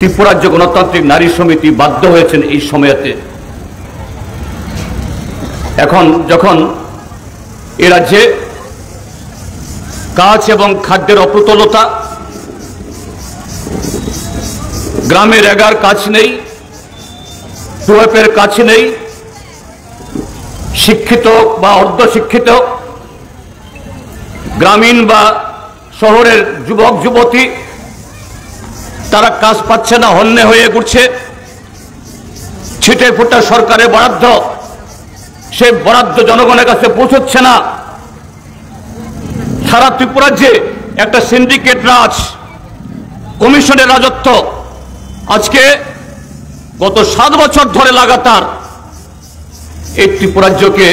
ত্রিপুরা রাজ্য গণতান্ত্রিক নারী সমিতি বাধ্য হয়েছেন এই সময়তে। এখন যখন এ রাজ্যে কাজ এবং খাদ্যের অপ্রতুলতা, গ্রামে রেগার কাজ নেই, টুয়েপের কাজ নেই, শিক্ষিত বা অর্ধশিক্ষিত গ্রামীণ বা শহরের যুবক যুবতী তারা কাজ পাচ্ছে না, হন্যে হয়ে ঘুরছে। ছিটে ফোটা সরকারের বরাদ্দ, সেই বরাদ্দ জনগণের কাছে পৌঁছচ্ছে না। সারা ত্রিপুরা যে একটা সিন্ডিকেট রাজ, কমিশনের রাজত্ব, আজকে গত 7 বছর ধরে লাগাতার এই ত্রিপুরা রাজ্যকে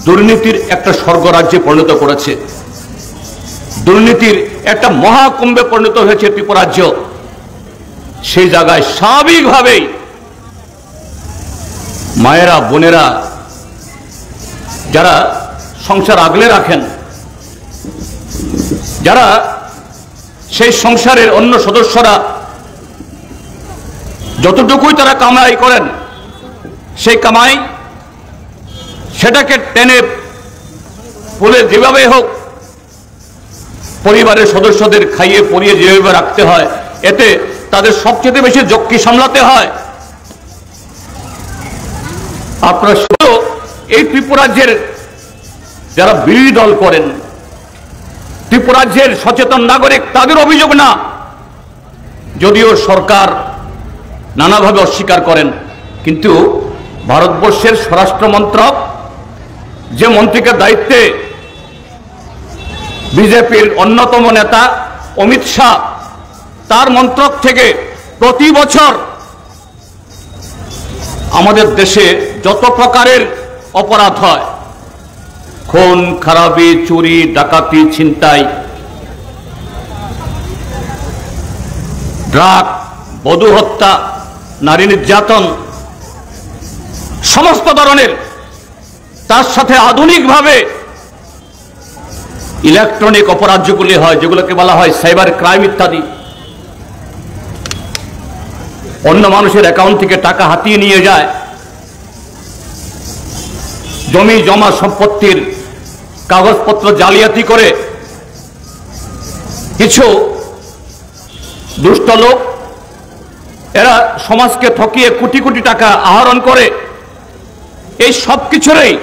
দুর্নীতির একটা স্বর্গরাজ্যে পরিণত করেছে। দুর্নীতির একটা মহাকুম্ভে পরিণত হয়েছে ত্রিপুরা রাজ্য। সেই জায়গায় স্বাভাবিকভাবেই মায়েরা, বোনেরা যারা সংসার আগলে রাখেন, যারা সেই সংসারের অন্য সদস্যরা যতটুকুই তারা কামাই করেন, সেই কামাই সেটাকে টেনে পুলে যেভাবে হোক পরিবারের সদস্যদের খাইয়ে পরিয়ে যেভাবে রাখতে হয়, এতে তাদের সবচেয়ে বেশি ঝক্কি সামলাতে হয়। আপনারা শুধু এই ত্রিপুরা রাজ্যের যারা বিরোধী দল করেন, ত্রিপুরা রাজ্যের সচেতন নাগরিক, তাদের অভিযোগ না, যদিও সরকার নানাভাবে অস্বীকার করেন, কিন্তু ভারতবর্ষের স্বরাষ্ট্র মন্ত্রক যে মন্ত্রীকে দায়িত্বে বিজেপির অন্যতম নেতা অমিত শাহ, তার মন্ত্রক থেকে প্রতি বছর আমাদের দেশে যত প্রকারের অপরাধ হয়, খুন খারাপি, চুরি, ডাকাতি, ছিনতাই, ড্রাগ, বধূ হত্যা, নারী নির্যাতন, সমস্ত ধরনের, তার সাথে আধুনিকভাবে ইলেকট্রনিক অপরাধ যেগুলি হয়, যেগুলোকে বলা হয় সাইবার ক্রাইম ইত্যাদি, অন্য মানুষের অ্যাকাউন্ট থেকে টাকা হাতিয়ে নিয়ে যায়, জমি জমা সম্পত্তির কাগজপত্র জালিয়াতি করে কিছু দুষ্ট লোক, এরা সমাজকে ঠকিয়ে কোটি কোটি টাকা আহরণ করে। এই সব কিছুরই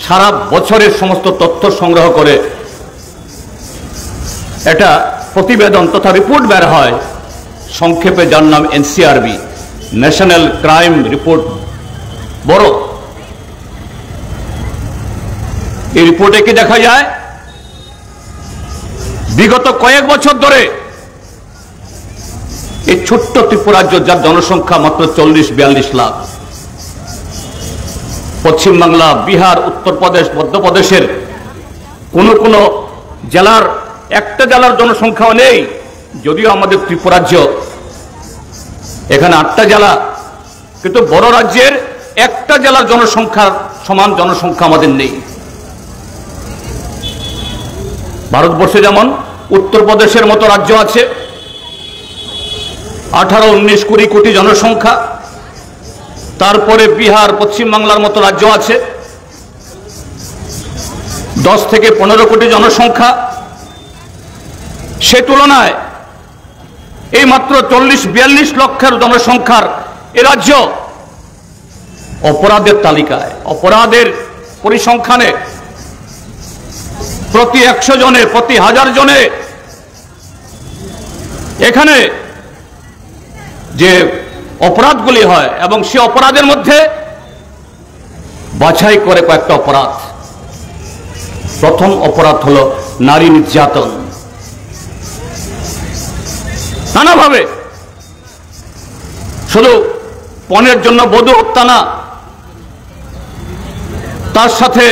সারা বছরের সমস্ত তথ্য সংগ্রহ করে এটা প্রতিবেদন তথা রিপোর্ট বের হয়, সংক্ষেপে যার নাম NCRB, national crime report bureau. এই রিপোর্টে কি দেখা যায়, বিগত কয়েক বছর ধরে এই ছোট্ট ত্রিপুরা রাজ্য, যার জনসংখ্যা মাত্র 40-42 লাখ, পশ্চিমবাংলা, বিহার, উত্তরপ্রদেশ, মধ্যপ্রদেশের কোন কোন জেলার একটা জেলার জনসংখ্যাও নেই, যদিও আমাদের ত্রিপুরা রাজ্য এখানে 8টা জেলা, কিন্তু বড় রাজ্যের একটা জেলার জনসংখ্যার সমান জনসংখ্যা আমাদের নেই। ভারতবর্ষে যেমন উত্তরপ্রদেশের মতো রাজ্য আছে, 18-19-20 কোটি জনসংখ্যা, তারপরে বিহার, পশ্চিমবাংলার মতো রাজ্য আছে 10 থেকে 15 কোটি জনসংখ্যা। সে তুলনায় এই মাত্র 40-42 লক্ষের জনসংখ্যার এ রাজ্য অপরাধের তালিকায়, অপরাধের পরিসংখ্যানে প্রতি 100 জনে, প্রতি 1000 জনে এখানে যে অপরাধগুলি হয়, এবং সে অপরাধের মধ্যে বাছাই করে কয়েকটা অপরাধ। প্রথম অপরাধ হলো নারী নির্যাতন। নানাভাবে, শুধু পণের জন্য বধূ হত্যা না, তার সাথে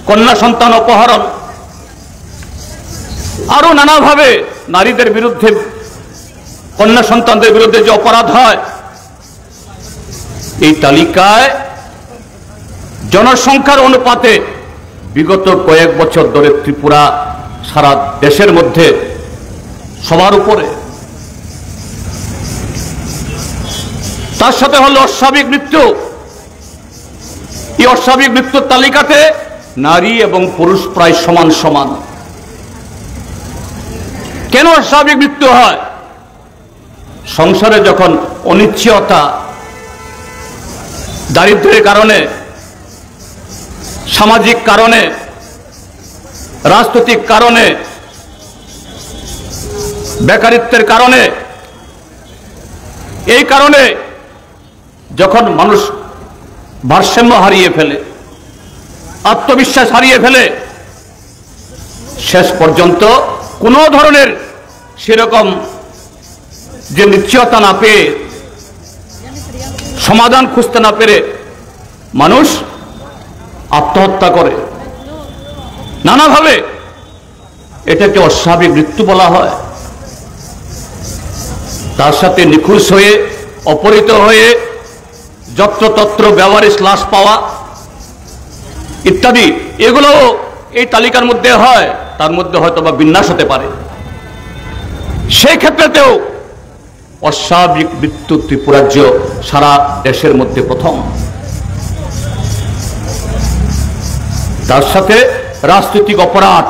কন্যা সন্তান অপহরণ, আরো নানাভাবে নারীদের বিরুদ্ধে, কন্যা সন্তানদের বিরুদ্ধে যে অপরাধ হয়, এই তালিকায় জনসংখ্যার অনুপাতে বিগত কয়েক বছর ধরে ত্রিপুরা সারা দেশের মধ্যে সবার উপরে। তার সাথে হলো অস্বাভাবিক মৃত্যু। এই অস্বাভাবিক মৃত্যুর তালিকাতে নারী এবং পুরুষ প্রায় সমান সমান। কেন অস্বাভাবিক মৃত্যু হয়? সংসারে যখন অনিশ্চয়তা, দারিদ্র্যের কারণে, সামাজিক কারণে, রাজনৈতিক কারণে, বেকারিত্বের কারণে, এই কারণে যখন মানুষ ভারসাম্য হারিয়ে ফেলে, আত্মবিশ্বাস হারিয়ে ফেলে, শেষ পর্যন্ত কোনো ধরনের সেরকম যে নিশ্চয়তা না পেয়ে, সমাধান খুঁজতে না পেরে মানুষ আত্মহত্যা করে নানাভাবে। এটাকে অস্বাভাবিক মৃত্যু বলা হয়। তার সাথে নিখোঁজ হয়ে, অপহৃত হয়ে, যত্রতত্র ব্যবহারিক লাশ পাওয়া ইত্যাদি, এগুলো এই তালিকার মধ্যে হয়। তার মধ্যে হয়তো বা বিন্যাস হতে পারে। সেই ক্ষেত্রেতেও অস্বাভাবিক মৃত্যু ত্রিপুরা রাজ্য সারা দেশের মধ্যে প্রথম। তার সাথে রাজনৈতিক অপরাধ,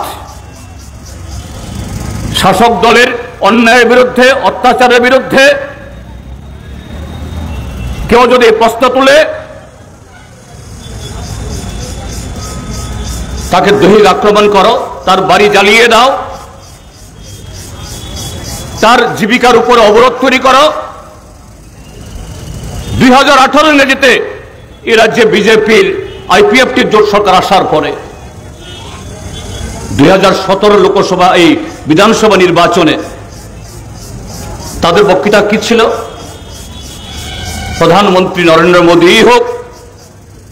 শাসক দলের অন্যায়ের বিরুদ্ধে, অত্যাচারের বিরুদ্ধে কেউ যদি প্রশ্ন তুলে, তাকে দৈহিক আক্রমণ করো, তার বাড়ি জ্বালিয়ে দাও, তার জীবিকার উপর অবরোধ তৈরি করো। 2018 ইংরেজিতে এ রাজ্যে বিজেপির আইপিএফটির জোট সরকার আসার পরে 2017 লোকসভা এই বিধানসভা নির্বাচনে তাদের বক্তৃতা কি ছিল? প্রধানমন্ত্রী নরেন্দ্র মোদী হোক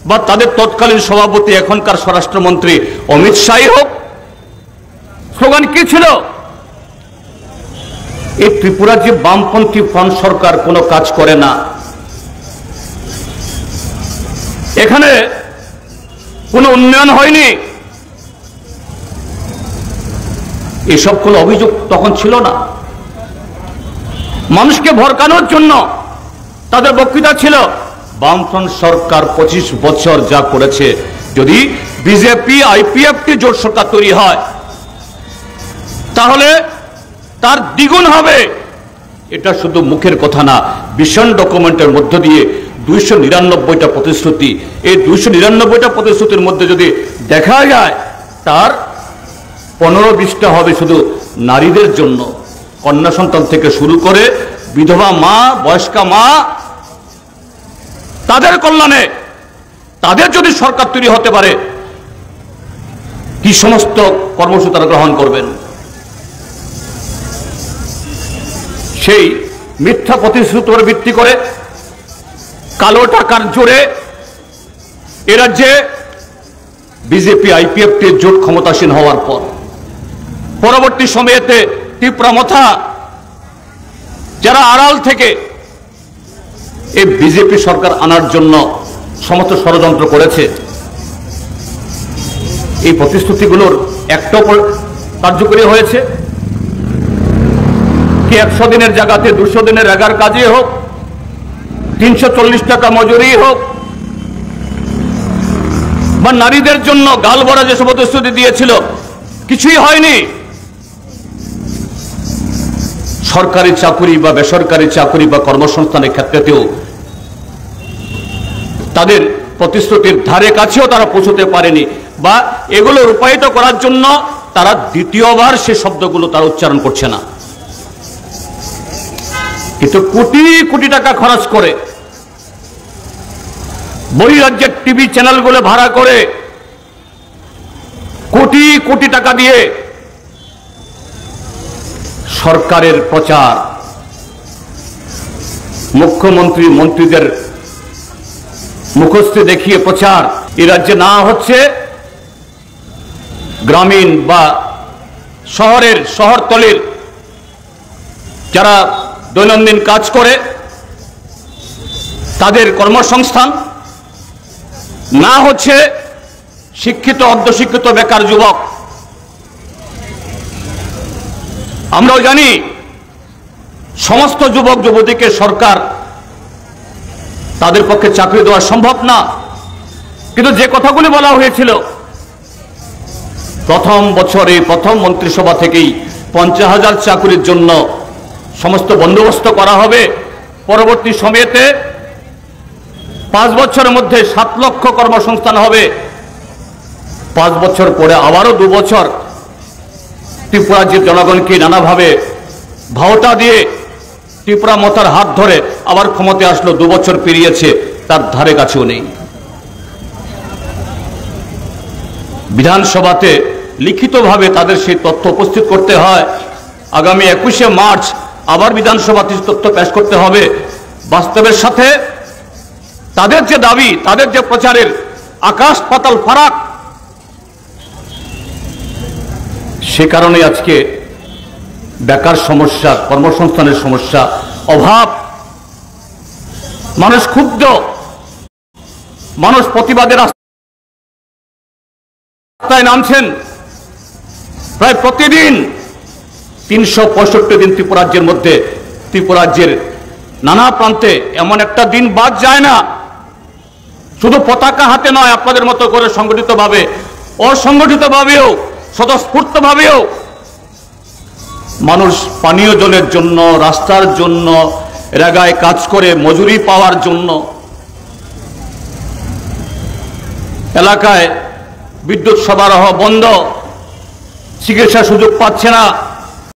বা তাদের তৎকালীন সভাপতি এখনকার স্বরাষ্ট্রমন্ত্রী অমিত শাহ হোক, স্লোগান কি ছিল? এই ত্রিপুরা যে বামপন্থী ফ্রন্ট সরকার কোনো কাজ করে না, এখানে কোনো উন্নয়ন হয়নি, এসব কোনো অভিযোগ তখন ছিল না। মানুষকে ভরকানোর জন্য তাদের বক্তৃতা ছিল বামফ্রন্ট সরকার 25 বছর যা করেছে, যদি বিজেপি আইপিএফটি জোট সরকার তৈরি হয় তাহলে তার দ্বিগুণ হবে। এটা শুধু মুখের কথা না, ভিশন ডকুমেন্টের মধ্য দিয়ে 299টা প্রতিশ্রুতি, এই 299টা প্রতিশ্রুতির মধ্যে যদি দেখা যায় তার 15-20টা হবে শুধু নারীদের জন্য, কন্যা সন্তান থেকে শুরু করে বিধবা মা, বয়স্কা মা, তাদের কল্যাণে। তাদের যদি সরকার তৈরি হতে পারে, কি সমস্ত কর্মসূচি তারা গ্রহণ করবেন? সেই মিথ্যা প্রতিশ্রুতির উপর ভিত্তি করে কালো টাকার জোরে এ রাজ্যে বিজেপি আইপিএফটি জোট ক্ষমতাসীন হওয়ার পর পরবর্তী সময়েতে তীব্রমথা যারা আড়াল থেকে এই বিজেপি সরকার আনার জন্য সমস্ত ষড়যন্ত্র করেছে, এই প্রতিশ্রুতিগুলোর একটাও কার্যকরী হয়েছে কি? 100 দিনের জায়গাতে 200 দিনের এগার কাজে হোক, 340 টাকা মজুরি হোক, বা নারীদের জন্য গাল ভরা যেসব প্রতিশ্রুতি দিয়েছিল, কিছুই হয়নি। সরকারি চাকুরি বা বেসরকারি চাকুরি বা কর্মসংস্থানের ক্ষেত্রেতেও তাদের প্রতিশ্রুতির ধারে কাছেও তারা পৌঁছতে পারেনি, বা এগুলো রূপায়িত করার জন্য তারা দ্বিতীয়বার সে শব্দগুলো তারা উচ্চারণ করছে না। কিন্তু কোটি কোটি টাকা খরচ করে বহিরাজ্যের টিভি চ্যানেলগুলো ভাড়া করে কোটি কোটি টাকা দিয়ে সরকারের প্রচার, মুখ্যমন্ত্রী মন্ত্রীদের মুখস্থ দেখিয়ে প্রচার এই রাজ্যে না হচ্ছে। গ্রামীণ বা শহরতলির যারা দৈনন্দিন কাজ করে তাদের কর্মসংস্থান না হচ্ছে, শিক্ষিত অর্ধশিক্ষিত বেকার যুবক। আমরাও জানি সমস্ত যুবক যুবতীকে সরকার তাদের পক্ষে চাকরি দেওয়া সম্ভব না। কিন্তু যে কথাগুলি বলা হয়েছিল প্রথম বছরে প্রথম মন্ত্রিসভা থেকেই 50,000 চাকরির জন্য সমস্ত বন্দোবস্ত করা হবে, পরবর্তী সময়েতে 5 বছরের মধ্যে 7 লক্ষ কর্মসংস্থান হবে, 5 বছর পরে আবারও 2 বছর ত্রিপুরা রাজ্যের জনগণকে নানাভাবে ভাওতা দিয়ে ত্রিপুরা মতার হাত ধরে আবার ক্ষমতায় আসলো, 2 বছর পেরিয়েছে, তার ধারে কাছেও নেই। বিধানসভাতে লিখিতভাবে তাদের সেই তথ্য উপস্থিত করতে হয়। আগামী 21শে মার্চ আবার বিধানসভাতে তথ্য পেশ করতে হবে। বাস্তবের সাথে তাদের যে দাবি, তাদের যে প্রচারের আকাশ পাতাল ফারাক, সে কারণে আজকে বেকার সমস্যা, কর্মসংস্থানের সমস্যা, অভাব, মানুষ ক্ষুব্ধ, মানুষ প্রতিবাদের রাস্তায় নামছেন। প্রায় প্রতিদিন 365 দিন ত্রিপুরা রাজ্যের মধ্যে, ত্রিপুরা রাজ্যের নানা প্রান্তে এমন একটা দিন বাদ যায় না, শুধু পতাকা হাতে নয়, আপনাদের মতো করে সংগঠিতভাবে, অসংগঠিতভাবেও, স্বতঃস্ফূর্তভাবেও মানুষ পানীয় জলের জন্য, রাস্তার জন্য, রেগায় কাজ করে মজুরি পাওয়ার জন্য, এলাকায় বিদ্যুৎ সরবরাহ বন্ধ, চিকিৎসা সুযোগ পাচ্ছে না,